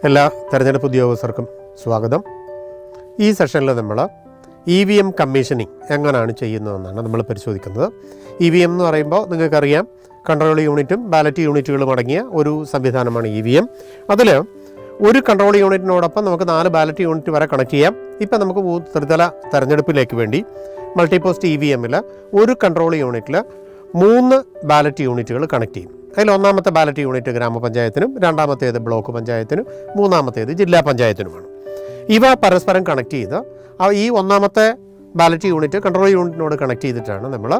എല്ലാ തെരഞ്ഞെടുപ്പ് ഉദ്യോഗസ്ഥർക്കും സ്വാഗതം. ഈ സെഷനിൽ നമ്മൾ EVM കമ്മീഷനിങ് എങ്ങനെയാണ് ചെയ്യുന്നതെന്നാണ് നമ്മൾ പരിശോധിക്കുന്നത്. EVM എന്ന് പറയുമ്പോൾ നിങ്ങൾക്കറിയാം, കൺട്രോൾ യൂണിറ്റും ബാലറ്റ് യൂണിറ്റുകളും അടങ്ങിയ ഒരു സംവിധാനമാണ് EVM. അതിൽ ഒരു കൺട്രോൾ യൂണിറ്റിനോടൊപ്പം നമുക്ക് 4 ബാലറ്റ് യൂണിറ്റ് വരെ കണക്ട് ചെയ്യാം. ഇപ്പം നമുക്ക് ത്രിതല തെരഞ്ഞെടുപ്പിലേക്ക് വേണ്ടി മൾട്ടിപോസ്റ്റ് EVMൽ ഒരു കൺട്രോൾ യൂണിറ്റിൽ 3 ബാലറ്റ് യൂണിറ്റുകൾ കണക്ട് ചെയ്യും. അതിൽ ഒന്നാമത്തെ ബാലറ്റ് യൂണിറ്റ് ഗ്രാമപഞ്ചായത്തിനും, രണ്ടാമത്തേത് ബ്ലോക്ക് പഞ്ചായത്തിനും, മൂന്നാമത്തേത് ജില്ലാ പഞ്ചായത്തിനുമാണ്. ഇവ പരസ്പരം കണക്ട് ചെയ്ത് ഈ ഒന്നാമത്തെ ബാലറ്റ് യൂണിറ്റ് കൺട്രോൾ യൂണിറ്റിനോട് കണക്ട് ചെയ്തിട്ടാണ് നമ്മൾ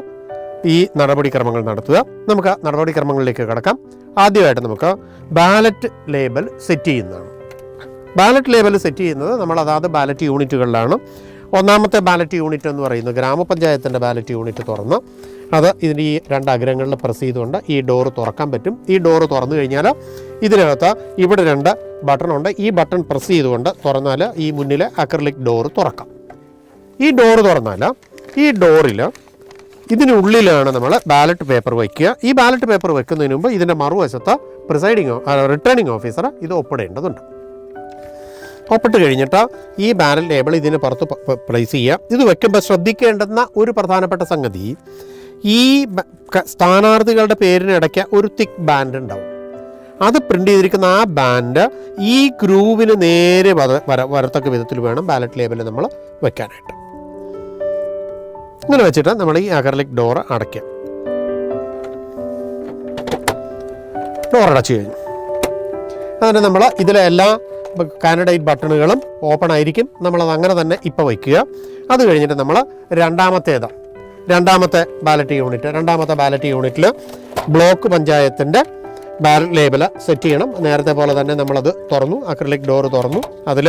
ഈ നടപടിക്രമങ്ങൾ നടത്തുക. നമുക്ക് നടപടിക്രമങ്ങളിലേക്ക് കടക്കാം. ആദ്യമായിട്ട് നമുക്ക് ബാലറ്റ് ലേബൽ സെറ്റ് ചെയ്യുന്നതാണ്. ബാലറ്റ് ലേബൽ സെറ്റ് ചെയ്യുന്നത് നമ്മൾ അതാത് ബാലറ്റ് യൂണിറ്റുകളിലാണ്. ഒന്നാമത്തെ ബാലറ്റ് യൂണിറ്റ് എന്ന് പറയുന്നത് ഗ്രാമപഞ്ചായത്തിൻ്റെ ബാലറ്റ് യൂണിറ്റ് തുറന്ന് അത് ഇതിൻ്റെ ഈ 2 അഗ്രങ്ങളിൽ പ്രസ് ചെയ്തുകൊണ്ട് ഈ ഡോറ് തുറക്കാൻ പറ്റും. ഈ ഡോറ് തുറന്നു കഴിഞ്ഞാൽ ഇതിനകത്ത് ഇവിടെ 2 ബട്ടണുണ്ട്. ഈ ബട്ടൺ പ്രസ് ചെയ്തുകൊണ്ട് തുറന്നാൽ ഈ മുന്നിലെ അക്രിലിക് ഡോറ് തുറക്കാം. ഈ ഡോറ് തുറന്നാൽ ഈ ഡോറിൽ ഇതിനുള്ളിലാണ് നമ്മൾ ബാലറ്റ് പേപ്പർ വയ്ക്കുക. ഈ ബാലറ്റ് പേപ്പർ വെക്കുന്നതിന് മുമ്പ് ഇതിൻ്റെ മറുവശത്ത് റിട്ടേണിംഗ് ഓഫീസർ ഇത് ഒപ്പിടേണ്ടതുണ്ട്. ഒപ്പിട്ട് കഴിഞ്ഞിട്ട് ഈ ബാലറ്റ് ലേബിൾ ഇതിന് പുറത്ത് പ്ലേസ് ചെയ്യുക. ഇത് വെക്കുമ്പോൾ ശ്രദ്ധിക്കേണ്ടുന്ന ഒരു പ്രധാനപ്പെട്ട സംഗതി, ഈ സ്ഥാനാർത്ഥികളുടെ പേരിനിടയ്ക്ക് ഒരു തിക്ക് ബാൻഡ് ഉണ്ടാവും. അത് പ്രിൻ്റ് ചെയ്തിരിക്കുന്ന ആ ബാൻഡ് ഈ ഗ്രൂവിന് നേരെ വരത്തക്ക വിധത്തിൽ വേണം ബാലറ്റ് ലേബിൾ നമ്മൾ വെക്കാനായിട്ട്. ഇങ്ങനെ വെച്ചിട്ട് നമ്മൾ ഈ അക്രിലിക് ഡോറ് അടയ്ക്കുക. ഡോർ അടച്ചു കഴിഞ്ഞു. അതിന് നമ്മൾ ഇതിലെ എല്ലാ കാൻഡിഡേറ്റ് ബട്ടണുകളും ഓപ്പൺ ആയിരിക്കും. നമ്മളത് അങ്ങനെ തന്നെ ഇപ്പോൾ വയ്ക്കുക. അത് കഴിഞ്ഞിട്ട് നമ്മൾ രണ്ടാമത്തെ ബാലറ്റ് യൂണിറ്റിൽ ബ്ലോക്ക് പഞ്ചായത്തിൻ്റെ ബാലറ്റ് ലേബൽ സെറ്റ് ചെയ്യണം. നേരത്തെ പോലെ തന്നെ നമ്മളത് തുറന്നു, അക്രിലിക് ഡോറ് തുറന്നു. അതിൽ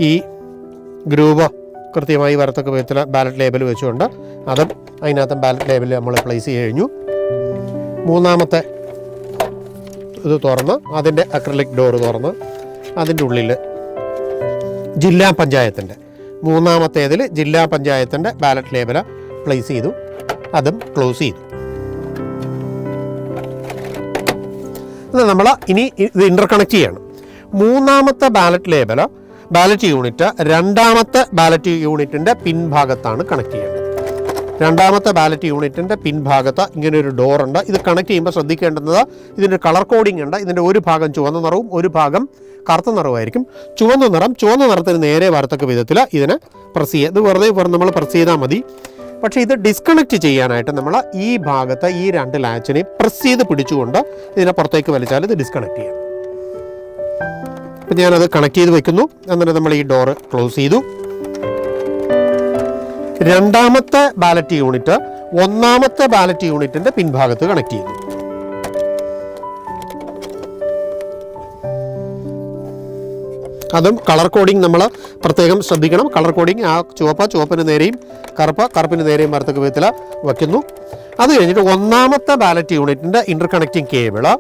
ഈ ഗ്രൂപ്പ് കൃത്യമായി വരത്തക്ക വിധത്തിൽ ബാലറ്റ് ലേബൽ വെച്ചുകൊണ്ട് അതും അതിനകത്ത് ബാലറ്റ് ലേബൽ നമ്മൾ പ്ലേസ് ചെയ്ത് കഴിഞ്ഞു. മൂന്നാമത്തെ ഇത് തുറന്ന് അതിൻ്റെ അക്രിലിക് ഡോറ് തുറന്ന് അതിൻ്റെ ഉള്ളിൽ മൂന്നാമത്തേതിൽ ജില്ലാ പഞ്ചായത്തിൻ്റെ ബാലറ്റ് ലേബൽ പ്ലേസ് ചെയ്തു. അതും ക്ലോസ് ചെയ്തു. നമ്മൾ ഇനി ഇത് ഇൻ്റർകണക്ട് ചെയ്യണം. മൂന്നാമത്തെ ബാലറ്റ് യൂണിറ്റ് രണ്ടാമത്തെ ബാലറ്റ് യൂണിറ്റിൻ്റെ പിൻഭാഗത്താണ് കണക്ട് ചെയ്യേണ്ടത്. രണ്ടാമത്തെ ബാലറ്റ് യൂണിറ്റിൻ്റെ പിൻഭാഗത്ത് ഇങ്ങനെ ഒരു ഡോറുണ്ട്. ഇത് കണക്ട് ചെയ്യുമ്പോൾ ശ്രദ്ധിക്കേണ്ടുന്നത് ഇതിൻ്റെ കളർ കോഡിംഗ് ഉണ്ട്. ഇതിൻ്റെ ഒരു ഭാഗം ചുവന്ന നിറവും ഒരു ഭാഗം കറുത്ത നിറവുമായിരിക്കും. ചുവന്ന നിറത്തിന് നേരെ വരത്തക്ക വിധത്തിൽ ഇതിനെ പ്രസ് ചെയ്യുക. ഇത് വെറുതെ നമ്മൾ പ്രസ് ചെയ്താൽ മതി. പക്ഷേ ഇത് ഡിസ്കണക്ട് ചെയ്യാനായിട്ട് നമ്മൾ ഈ ഭാഗത്ത് ഈ 2 ലാച്ചിനെ പ്രസ് ചെയ്ത് പിടിച്ചുകൊണ്ട് ഇതിനെ പുറത്തേക്ക് വലിച്ചാൽ ഇത് ഡിസ്കണക്ട് ചെയ്യാം. അപ്പം ഞാനത് കണക്ട് ചെയ്ത് വെക്കുന്നു. എന്നിട്ട് നമ്മൾ ഈ ഡോറ് ക്ലോസ് ചെയ്തു. രണ്ടാമത്തെ ബാലറ്റ് യൂണിറ്റ് ഒന്നാമത്തെ ബാലറ്റ് യൂണിറ്റിൻ്റെ പിൻഭാഗത്ത് കണക്ട് ചെയ്തു. അതും കളർ കോഡിങ് നമ്മൾ പ്രത്യേകം ശ്രദ്ധിക്കണം. കളർ കോഡിങ് ആ ചുവപ്പിന് നേരെയും കറുപ്പിന് നേരെയും വരത്തക്ക വിധത്തിൽ വയ്ക്കുന്നു. അത് കഴിഞ്ഞിട്ട് ഒന്നാമത്തെ ബാലറ്റ് യൂണിറ്റിൻ്റെ ഇൻ്റർകണക്റ്റിംഗ് കേബിള്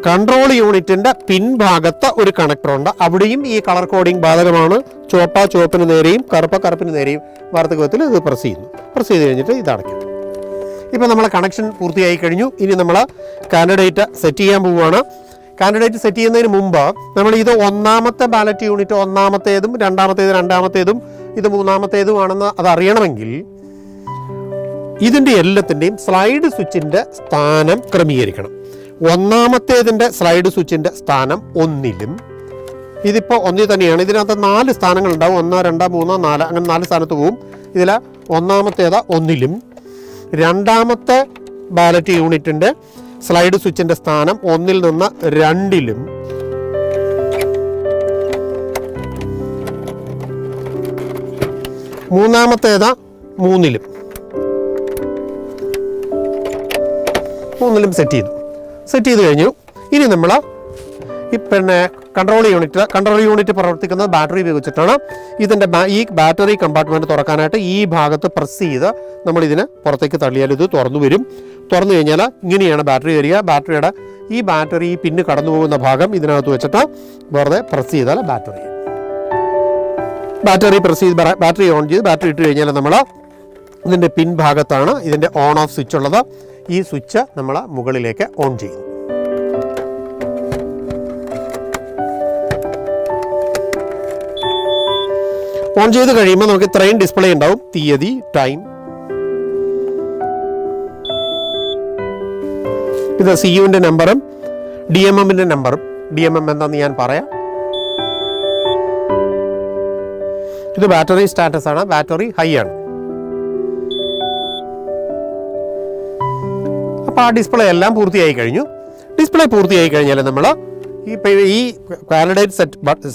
കൺട്രോൾ യൂണിറ്റിൻ്റെ പിൻഭാഗത്ത് ഒരു കണക്ടറുണ്ട്. അവിടെയും ഈ കളർ കോഡിംഗ് ബാധകമാണ്. ചുവപ്പിന് നേരെയും കറുപ്പിന് നേരെയും വരത്തക്ക വിധത്തിൽ ഇത് പ്രസ് ചെയ്ത് കഴിഞ്ഞിട്ട് ഇത് അടയ്ക്കും. ഇപ്പം നമ്മളെ കണക്ഷൻ പൂർത്തിയായി കഴിഞ്ഞു. ഇനി നമ്മൾ കാൻഡിഡേറ്റ് സെറ്റ് ചെയ്യാൻ പോവുകയാണ്. കാൻഡിഡേറ്റ് സെറ്റ് ചെയ്യുന്നതിന് മുമ്പ് നമ്മൾ ഇത് ഒന്നാമത്തെ ബാലറ്റ് യൂണിറ്റ് ഒന്നാമത്തേതും രണ്ടാമത്തേതും ഇത് മൂന്നാമത്തേതുമാണെന്ന് അത് അറിയണമെങ്കിൽ ഇതിൻ്റെ എല്ലാത്തിൻ്റെയും സ്ലൈഡ് സ്വിച്ചിൻ്റെ സ്ഥാനം ക്രമീകരിക്കണം. ഒന്നാമത്തേതിൻ്റെ സ്ലൈഡ് സ്വിച്ചിൻ്റെ സ്ഥാനം 1-ലും, ഇതിപ്പോൾ 1 തന്നെയാണ്. ഇതിനകത്ത് 4 സ്ഥാനങ്ങളുണ്ടാവും. 1, 2, 3, 4 അങ്ങനെ 4 സ്ഥാനത്ത് പോവും. ഇതിൽ ഒന്നാമത്തേത് 1-ലും, രണ്ടാമത്തെ ബാലറ്റ് യൂണിറ്റിൻ്റെ സ്ലൈഡ് സ്വിച്ചിൻ്റെ സ്ഥാനം 1-ൽ നിന്ന് 2-ലും, മൂന്നാമത്തേത് 3-ലും സെറ്റ് ചെയ്ത് കഴിഞ്ഞു. ഇനി നമ്മൾ കൺട്രോൾ യൂണിറ്റ് പ്രവർത്തിക്കുന്നത് ബാറ്ററി ഉപയോഗിച്ചിട്ടാണ്. ഇതിൻ്റെ ഈ ബാറ്ററി കമ്പാർട്ട്മെൻറ്റ് തുറക്കാനായിട്ട് ഈ ഭാഗത്ത് പ്രസ് ചെയ്ത് നമ്മളിതിനെ പുറത്തേക്ക് തള്ളിയാൽ ഇത് തുറന്നു വരും. തുറന്നു കഴിഞ്ഞാൽ ഇങ്ങനെയാണ് ബാറ്ററി വരിക. ബാറ്ററി ഈ പിന്ന് കടന്നു പോകുന്ന ഭാഗം ഇതിനകത്ത് വെച്ചിട്ട് വെറുതെ പ്രസ് ചെയ്താൽ ബാറ്ററി ഓൺ ചെയ്ത് ബാറ്ററി ഇട്ട് കഴിഞ്ഞാൽ നമ്മൾ ഇതിൻ്റെ പിൻഭാഗത്താണ് ഇതിൻ്റെ ഓൺ ഓഫ് സ്വിച്ച് ഉള്ളത്. ഈ സ്വിച്ച് നമ്മൾ മുകളിലേക്ക് ഓൺ ചെയ്യുന്നു. ഓൺ ചെയ്ത് കഴിയുമ്പോൾ നമുക്ക് ഇത്രയും ഡിസ്പ്ലേ ഉണ്ടാവും, തീയതി, ടൈം. ഇത് CUവിൻ്റെ നമ്പറും DMMൻ്റെ നമ്പറും. DMM എന്താണെന്ന് ഞാൻ പറയാം. ഇത് ബാറ്ററി സ്റ്റാറ്റസ് ആണ്, ബാറ്ററി ഹൈ ആണ്. അപ്പോൾ ആ ഡിസ്പ്ലേ എല്ലാം പൂർത്തിയായി കഴിഞ്ഞു. ഡിസ്പ്ലേ പൂർത്തിയായി കഴിഞ്ഞാൽ നമ്മൾ ഈ കാൻഡിഡേറ്റ്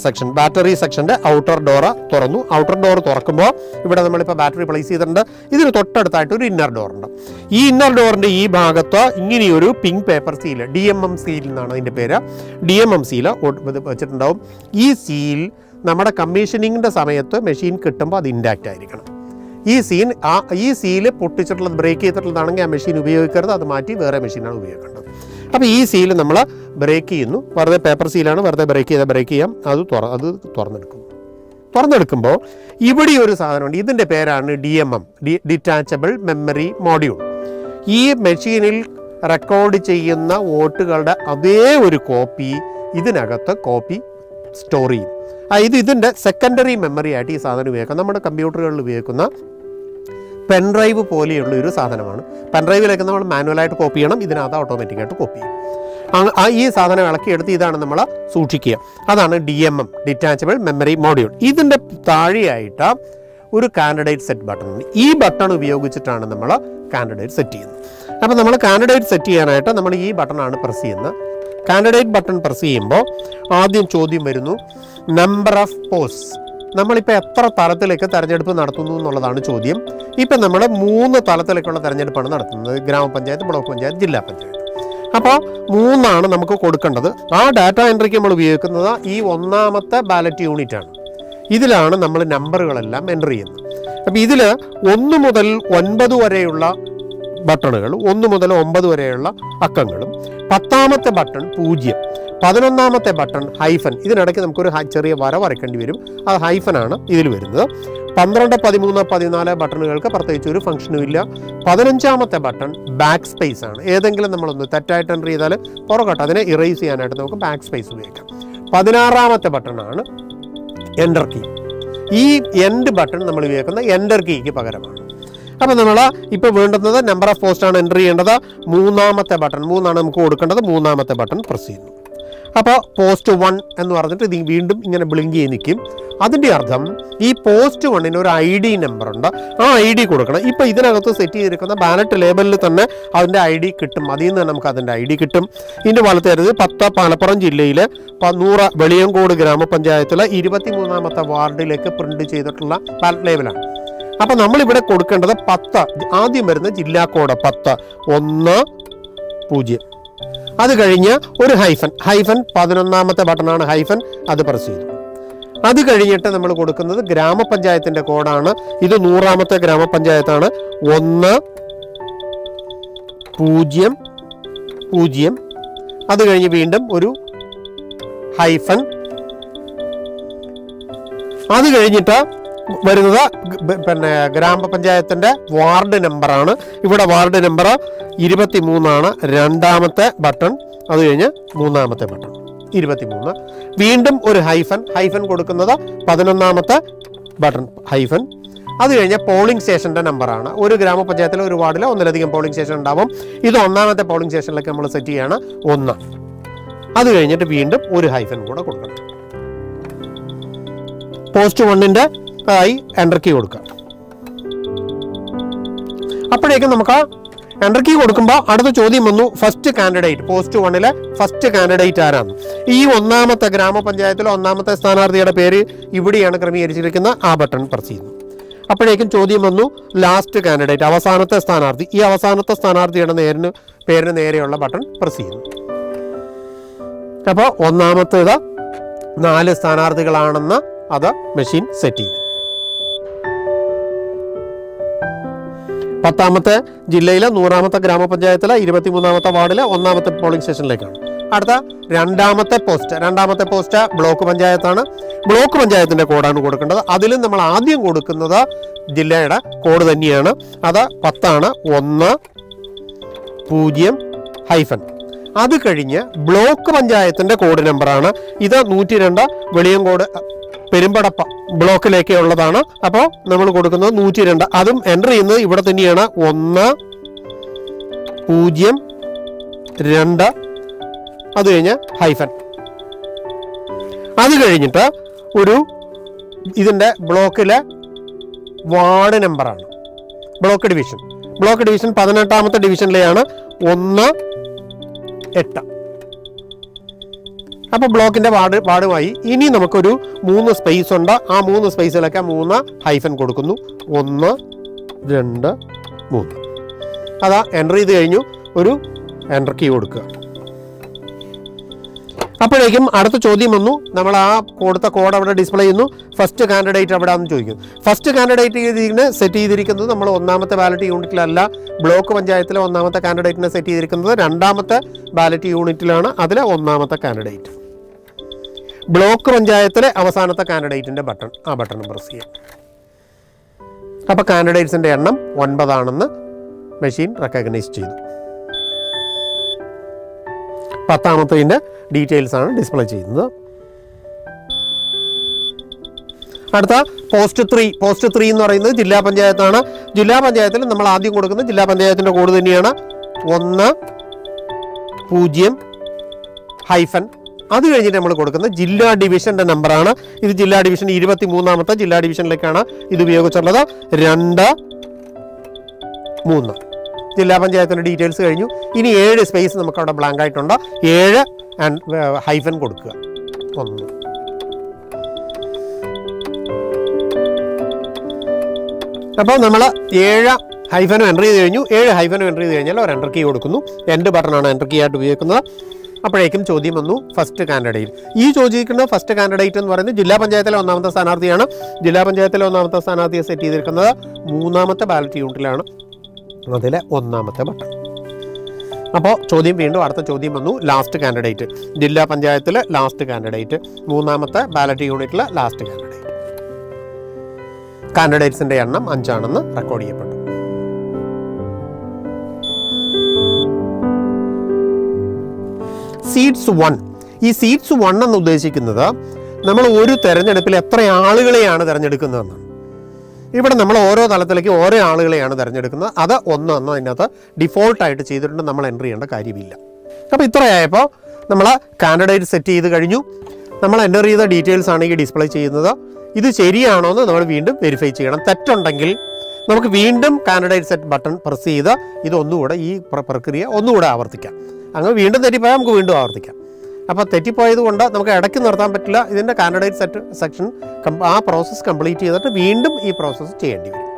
സെക്ഷൻ, ബാറ്ററി സെക്ഷൻ്റെ ഔട്ടർ ഡോറ് തുറന്നു. ഔട്ടർ ഡോർ തുറക്കുമ്പോൾ ഇവിടെ നമ്മളിപ്പോൾ ബാറ്ററി പ്ലേസ് ചെയ്തിട്ടുണ്ട്. ഇതിന് തൊട്ടടുത്തായിട്ട് ഒരു ഇന്നർ ഡോറുണ്ട്. ഈ ഇന്നർ ഡോറിൻ്റെ ഈ ഭാഗത്ത് ഇങ്ങനെയൊരു pink paper seal, DMM seal എന്നാണ് അതിൻ്റെ പേര്, DMM സീൽ വെച്ചിട്ടുണ്ടാവും. ഈ സീൽ നമ്മുടെ കമ്മീഷനിങ്ങിൻ്റെ സമയത്ത് മെഷീൻ കിട്ടുമ്പോൾ അത് ഇൻടാക്റ്റ് ആയിരിക്കണം. ഈ സീല് പൊട്ടിച്ചിട്ടുള്ളത്, ബ്രേക്ക് ചെയ്തിട്ടുള്ളതാണെങ്കിൽ ആ മെഷീൻ ഉപയോഗിക്കരുത്, അത് മാറ്റി വേറെ മെഷീനാണ് ഉപയോഗിക്കേണ്ടത്. അപ്പോൾ ഈ സീല് നമ്മൾ ബ്രേക്ക് ചെയ്യുന്നു. വെറുതെ പേപ്പർ സീലാണ്, വെറുതെ ബ്രേക്ക് ചെയ്യാം. അത് തുറന്നെടുക്കുമ്പോൾ ഇവിടെ ഒരു സാധനമുണ്ട്. ഇതിൻ്റെ പേരാണ് DMM, ഡിറ്റാച്ചബിൾ മെമ്മറി മോഡ്യൂൾ. ഈ മെഷീനിൽ റെക്കോർഡ് ചെയ്യുന്ന വോട്ടുകളുടെ അതേ ഒരു കോപ്പി ഇതിനകത്ത് സ്റ്റോർ ചെയ്യും. ഇതിൻ്റെ സെക്കൻഡറി മെമ്മറി ആയിട്ട് ഈ സാധനം ഉപയോഗിക്കാം. നമ്മുടെ കമ്പ്യൂട്ടറുകളിൽ ഉപയോഗിക്കുന്ന പെൻഡ്രൈവ് പോലെയുള്ള ഒരു സാധനമാണ്. പെൻഡ്രൈവിലേക്ക് നമ്മൾ മാനുവലായിട്ട് കോപ്പി ചെയ്യണം, ഇതിനകത്ത് ഓട്ടോമാറ്റിക്കായിട്ട് കോപ്പി ചെയ്യും. ഈ സാധനം ഇളക്കിയെടുത്ത് ഇതാണ് നമ്മൾ സൂക്ഷിക്കുക. അതാണ് DMM, ഡിറ്റാച്ചബിൾ മെമ്മറി മോഡ്യൂൾ. ഇതിൻ്റെ താഴെയായിട്ട് ഒരു കാൻഡിഡേറ്റ് സെറ്റ് ബട്ടൺ ഉണ്ട്. ഈ ബട്ടൺ ഉപയോഗിച്ചിട്ടാണ് നമ്മൾ കാൻഡിഡേറ്റ് സെറ്റ് ചെയ്യുന്നത്. അപ്പോൾ നമ്മൾ കാൻഡിഡേറ്റ് സെറ്റ് ചെയ്യാനായിട്ട് നമ്മൾ ഈ ബട്ടണാണ് പ്രസ് ചെയ്യുന്നത്. കാൻഡിഡേറ്റ് ബട്ടൺ പ്രസ് ചെയ്യുമ്പോൾ ആദ്യം ചോദ്യം വരുന്നു, നമ്പർ ഓഫ് പോസ്റ്റ്. നമ്മളിപ്പോൾ എത്ര തലത്തിലേക്ക് തെരഞ്ഞെടുപ്പ് നടത്തുന്നു എന്നുള്ളതാണ് ചോദ്യം. ഇപ്പം നമ്മൾ 3 തലത്തിലേക്കുള്ള തെരഞ്ഞെടുപ്പാണ് നടത്തുന്നത്: ഗ്രാമപഞ്ചായത്ത്, ബ്ലോക്ക് പഞ്ചായത്ത്, ജില്ലാ പഞ്ചായത്ത്. അപ്പോൾ 3ആണ് നമുക്ക് കൊടുക്കേണ്ടത്. ആ ഡാറ്റ എൻട്രിക്ക് നമ്മൾ ഉപയോഗിക്കുന്നത് ഈ 1ാമത്തെ ബാലറ്റ് യൂണിറ്റാണ്. ഇതിലാണ് നമ്മൾ നമ്പറുകളെല്ലാം എൻ്റർ ചെയ്യുന്നത്. അപ്പോൾ ഇതിൽ 1 മുതൽ 9 വരെയുള്ള ബട്ടണുകൾ, 1 മുതൽ 9 വരെയുള്ള അക്കങ്ങളും, 10ാമത്തെ ബട്ടൺ 0, 11ാമത്തെ ബട്ടൺ ഹൈഫൻ. ഇതിനിടയ്ക്ക് നമുക്കൊരു ചെറിയ വര വരയ്ക്കേണ്ടി വരും, അത് ഹൈഫനാണ് ഇതിൽ വരുന്നത്. 12, 13, 14 ബട്ടണുകൾക്ക് പ്രത്യേകിച്ച് ഒരു ഫംഗ്ഷനും ഇല്ല. 15ാമത്തെ ബട്ടൺ ബാക്ക് സ്പേസ് ആണ്. ഏതെങ്കിലും നമ്മളൊന്ന് തെറ്റായിട്ട് എൻ്റർ ചെയ്താൽ പുറകോട്ട് അതിനെ ഇറേസ് ചെയ്യാനായിട്ട് നമുക്ക് ബാക്ക് സ്പേസ് ഉപയോഗിക്കാം. 16ാമത്തെ ബട്ടണാണ് എൻ്റർ കീ. ഈ എൻഡ് ബട്ടൺ നമ്മൾ ഉപയോഗിക്കുന്ന എൻ്റർ കീക്ക് പകരമാണ്. അപ്പോൾ നമ്മൾ ഇപ്പോൾ വേണ്ടുന്നത് നമ്പർ ഓഫ് പോസ്റ്റാണ് എൻ്റർ ചെയ്യേണ്ടത്. 3ാമത്തെ ബട്ടൺ, 3ആണ് നമുക്ക് കൊടുക്കേണ്ടത്. 3ാമത്തെ ബട്ടൺ പ്രസ് ചെയ്യുന്നു. അപ്പോൾ പോസ്റ്റ് 1 എന്ന് പറഞ്ഞിട്ട് ഇത് വീണ്ടും ഇങ്ങനെ ബ്ലിങ്ക് ചെയ്ത് നിൽക്കും. അതിൻ്റെ അർത്ഥം ഈ പോസ്റ്റ് 1ന് ഒരു ID നമ്പറുണ്ട്, ആ ID കൊടുക്കണം. ഇപ്പോൾ ഇതിനകത്ത് സെറ്റ് ചെയ്തിരിക്കുന്ന ബാലറ്റ് ലേബലിൽ തന്നെ അതിൻ്റെ ID കിട്ടും. അതിൽ നിന്ന് നമുക്ക് അതിൻ്റെ ID കിട്ടും. ഇതിൻ്റെ വലത്തേത് 10 മലപ്പുറം ജില്ലയിലെ 100 വെളിയങ്കോട് ഗ്രാമപഞ്ചായത്തിലെ 23ാമത്തെ വാർഡിലേക്ക് പ്രിന്റ് ചെയ്തിട്ടുള്ള ബാലറ്റ് ലേബലാണ്. അപ്പോൾ നമ്മളിവിടെ കൊടുക്കേണ്ടത് 10, ആദ്യം വരുന്ന ജില്ലാ കോഡ് 10, 1, 0. അത് കഴിഞ്ഞ് ഒരു ഹൈഫൻ 11ാമത്തെ ബട്ടണാണ് ഹൈഫൻ, അത് പ്രസ് ചെയ്തു. അത് കഴിഞ്ഞിട്ട് നമ്മൾ കൊടുക്കുന്നത് ഗ്രാമപഞ്ചായത്തിൻ്റെ കോഡാണ്. ഇത് 100ാമത്തെ ഗ്രാമപഞ്ചായത്താണ്. 1, 0, 0. അത് കഴിഞ്ഞ് വീണ്ടും ഒരു ഹൈഫൻ. അത് കഴിഞ്ഞിട്ട് വരുന്നത് ഗ്രാമപഞ്ചായത്തിൻ്റെ വാർഡ് നമ്പറാണ്. ഇവിടെ വാർഡ് നമ്പർ 23ആണ് 2ാമത്തെ ബട്ടൺ. അത് കഴിഞ്ഞ് 3ാമത്തെ ബട്ടൺ 23. വീണ്ടും ഒരു ഹൈഫൻ കൊടുക്കുന്നത് 11ാമത്തെ ബട്ടൺ ഹൈഫൻ. അത് കഴിഞ്ഞ് പോളിംഗ് സ്റ്റേഷൻ്റെ നമ്പറാണ്. ഒരു ഗ്രാമപഞ്ചായത്തിലെ ഒരു വാർഡിൽ ഒന്നിലധികം പോളിംഗ് സ്റ്റേഷൻ ഉണ്ടാവും. ഇത് 1ാമത്തെ പോളിംഗ് സ്റ്റേഷനിലേക്ക് നമ്മൾ സെറ്റ് ചെയ്യാണ് 1. അത് കഴിഞ്ഞിട്ട് വീണ്ടും ഒരു ഹൈഫൻ കൂടെ കൊടുക്കണം. പോസ്റ്റ് 1ൻ്റെ ആയി എൻ്റർ കീ കൊടുക്കുക. അപ്പോഴേക്കും നമുക്ക് എൻ്റർ കീ കൊടുക്കുമ്പോൾ അടുത്ത ചോദ്യം വന്നു, ഫസ്റ്റ് കാൻഡിഡേറ്റ്, പോസ്റ്റ് 1ലെ ഫസ്റ്റ് കാൻഡിഡേറ്റ് ആരാണ്? ഈ 1ാമത്തെ ഗ്രാമപഞ്ചായത്തിലെ 1ാമത്തെ സ്ഥാനാർത്ഥിയുടെ പേര് ഇവിടെയാണ് ക്രമീകരിച്ചിരിക്കുന്നത്. ആ ബട്ടൺ പ്രസ് ചെയ്യുന്നു. അപ്പോഴേക്കും ചോദ്യം വന്നു, ലാസ്റ്റ് കാൻഡിഡേറ്റ്, അവസാനത്തെ സ്ഥാനാർത്ഥി. ഈ അവസാനത്തെ സ്ഥാനാർത്ഥിയുടെ പേരിന് നേരെയുള്ള ബട്ടൺ പ്രസ് ചെയ്യുന്നു. അപ്പോൾ 1ാമത്തേത് 4 സ്ഥാനാർത്ഥികളാണെന്ന് അത് മെഷീൻ സെറ്റ് ചെയ്തു. 10ാമത്തെ ജില്ലയിലെ 100ാമത്തെ ഗ്രാമപഞ്ചായത്തിലെ 23ാമത്തെ വാർഡിലെ 1ാമത്തെ പോളിംഗ് സ്റ്റേഷനിലേക്കാണ്. അടുത്ത 2ാമത്തെ പോസ്റ്റ് ബ്ലോക്ക് പഞ്ചായത്താണ്. ബ്ലോക്ക് പഞ്ചായത്തിൻ്റെ കോഡാണ് കൊടുക്കേണ്ടത്. അതിലും നമ്മൾ ആദ്യം കൊടുക്കുന്നത് ജില്ലയുടെ കോഡ് തന്നെയാണ്. അത് 10ആണ്, 1, 0 ഹൈഫൻ. അത് കഴിഞ്ഞ് ബ്ലോക്ക് പഞ്ചായത്തിൻ്റെ കോഡ് നമ്പറാണ്. ഇത് 102 വെളിയങ്കോട് പെരുമ്പടപ്പ ബ്ലോക്കിലേക്ക് ഉള്ളതാണ്. അപ്പോൾ നമ്മൾ കൊടുക്കുന്നത് 102. അതും എൻ്റർ ചെയ്യുന്നത് ഇവിടെ തന്നെയാണ്. 102. അത് കഴിഞ്ഞ് ഹൈഫൻ. അത് കഴിഞ്ഞിട്ട് ഇതിൻ്റെ ബ്ലോക്കിലെ വാർഡ് നമ്പറാണ് ബ്ലോക്ക് ഡിവിഷൻ. ബ്ലോക്ക് ഡിവിഷൻ 18ാമത്തെ ഡിവിഷനിലെയാണ് 1-8. അപ്പോൾ ബ്ലോക്കിൻ്റെ വാർഡുമായി ഇനി നമുക്കൊരു 3 സ്പേസ് ഉണ്ട്. ആ 3 സ്പേസിലൊക്കെ 3 ഹൈഫൻ കൊടുക്കുന്നു. 1, 2, 3. അതാ എൻ്റർ ചെയ്ത് കഴിഞ്ഞു. ഒരു എൻ്റർ കീ കൊടുക്കുക. അപ്പോഴേക്കും അടുത്ത ചോദ്യം വന്നു. നമ്മൾ ആ കൊടുത്ത കോഡ് അവിടെ ഡിസ്പ്ലേ ചെയ്യുന്നു. ഫസ്റ്റ് കാൻഡിഡേറ്റ് എവിടെയാണെന്ന് ചോദിക്കും. ഫസ്റ്റ് കാൻഡിഡേറ്റ് സെറ്റ് ചെയ്തിരിക്കുന്നത് നമ്മൾ 1ാമത്തെ ബാലറ്റ് യൂണിറ്റിലല്ല. ബ്ലോക്ക് പഞ്ചായത്തിലെ 1ാമത്തെ കാൻഡിഡേറ്റിനെ സെറ്റ് ചെയ്തിരിക്കുന്നത് 2ാമത്തെ ബാലറ്റ് യൂണിറ്റിലാണ്. അതിലെ 1ാമത്തെ കാൻഡിഡേറ്റ്. ബ്ലോക്ക് പഞ്ചായത്തിലെ അവസാനത്തെ കാൻഡിഡേറ്റിൻ്റെ ബട്ടൺ, ആ ബട്ടൺ പ്രസ് ചെയ്യാം. അപ്പോൾ കാൻഡിഡേറ്റ്സിൻ്റെ എണ്ണം 9 ആണെന്ന് മെഷീൻ റെക്കഗ്നൈസ് ചെയ്തു. 10ാമത്തതിൻ്റെ ഡീറ്റെയിൽസ് ആണ് ഡിസ്പ്ലേ ചെയ്യുന്നത്. അടുത്ത പോസ്റ്റ് 3 എന്ന് പറയുന്നത് ജില്ലാ പഞ്ചായത്താണ്. ജില്ലാ പഞ്ചായത്തിൽ നമ്മൾ ആദ്യം കൊടുക്കുന്നത് ജില്ലാ പഞ്ചായത്തിൻ്റെ കോഡ് തന്നെയാണ്. 10 ഹൈഫൻ. അത് കഴിഞ്ഞിട്ട് നമ്മൾ കൊടുക്കുന്നത് ജില്ലാ ഡിവിഷൻ്റെ നമ്പറാണ്. ഇത് ജില്ലാ ഡിവിഷൻ 23ാമത്തെ ജില്ലാ ഡിവിഷനിലേക്കാണ് ഇത് ഉപയോഗിച്ചുള്ളത്. 2, 3 ജില്ലാ പഞ്ചായത്തിൻ്റെ ഡീറ്റെയിൽസ് കഴിഞ്ഞു. ഇനി 7 സ്പേസ് നമുക്ക് അവിടെ ബ്ലാങ്ക് ആയിട്ടുണ്ട്. 7 ഹൈഫൻ കൊടുക്കുക. 1. അപ്പോൾ നമ്മൾ 7 ഹൈഫനും എൻ്റർ ചെയ്ത് കഴിഞ്ഞു. 7 ഹൈഫനും എൻ്റർ ചെയ്ത് കഴിഞ്ഞാൽ ഒരു എൻ്റർ കീ കൊടുക്കുന്നു. എൻ്റ് ബട്ടണാണ് എൻ്റർ കീ ആയിട്ട് ഉപയോഗിക്കുന്നത്. അപ്പോഴേക്കും ചോദ്യം വന്നു ഫസ്റ്റ് കാൻഡിഡേറ്റ്. ഈ ചോദിക്കുന്ന ഫസ്റ്റ് കാൻഡിഡേറ്റ് എന്ന് പറയുന്നത് ജില്ലാ പഞ്ചായത്തിലെ 1ാമത്തെ സ്ഥാനാർത്ഥിയാണ്. ജില്ലാ പഞ്ചായത്തിലെ 1ാമത്തെ സ്ഥാനാർത്ഥിയെ സെറ്റ് ചെയ്തിരിക്കുന്നത് 3ാമത്തെ ബാലറ്റ് യൂണിറ്റിലാണ്. അതിലെ 1ാമത്തെ ബട്ടൺ. അപ്പോൾ വീണ്ടും അടുത്ത ചോദ്യം വന്നു ലാസ്റ്റ് കാൻഡിഡേറ്റ്. ജില്ലാ പഞ്ചായത്തിലെ ലാസ്റ്റ് കാൻഡിഡേറ്റ്, 3ാമത്തെ ബാലറ്റ് യൂണിറ്റിലെ ലാസ്റ്റ് കാൻഡിഡേറ്റ്. കാൻഡിഡേറ്റ്സിൻ്റെ എണ്ണം 5 ആണെന്ന് റെക്കോർഡ് ചെയ്യപ്പെട്ടു. സീറ്റ്സ് 1. ഈ സീറ്റ്സ് 1 എന്ന് ഉദ്ദേശിക്കുന്നത് നമ്മൾ ഒരു തെരഞ്ഞെടുപ്പിൽ എത്ര ആളുകളെയാണ് തിരഞ്ഞെടുക്കുന്നതെന്നാണ്. ഇവിടെ നമ്മൾ ഓരോ തലത്തിലേക്ക് ഓരോ ആളുകളെയാണ് തിരഞ്ഞെടുക്കുന്നത്. അത് 1 എന്ന് അതിനകത്ത് ഡിഫോൾട്ടായിട്ട് ചെയ്തിട്ടുണ്ട്. നമ്മൾ എൻ്റർ ചെയ്യേണ്ട കാര്യമില്ല. അപ്പോൾ ഇത്രയായപ്പോൾ നമ്മൾ കാൻഡിഡേറ്റ് സെറ്റ് ചെയ്ത് കഴിഞ്ഞു. നമ്മൾ എൻ്റർ ചെയ്ത ഡീറ്റെയിൽസ് ആണ് ഈ ഡിസ്പ്ലേ ചെയ്യുന്നത്. ഇത് ശരിയാണോ എന്ന് നമ്മൾ വീണ്ടും വെരിഫൈ ചെയ്യണം. തെറ്റുണ്ടെങ്കിൽ നമുക്ക് വീണ്ടും കാൻഡിഡേറ്റ് സെറ്റ് ബട്ടൺ പ്രസ് ചെയ്ത് ഇതൊന്നുകൂടെ ഈ പ്രക്രിയ ഒന്നുകൂടെ ആവർത്തിക്കാം. അങ്ങനെ വീണ്ടും തെറ്റിപ്പോയാൽ നമുക്ക് വീണ്ടും ആവർത്തിക്കാം. അപ്പോൾ തെറ്റിപ്പോയത് കൊണ്ട് നമുക്ക് ഇടയ്ക്ക് നിർത്താൻ പറ്റില്ല. ഇതിൻ്റെ കാൻഡിഡേറ്റ് സെറ്റ് സെക്ഷൻ ആ പ്രോസസ്സ് കംപ്ലീറ്റ് ചെയ്തിട്ട് വീണ്ടും ഈ പ്രോസസ്സ് ചെയ്യേണ്ടി വരും.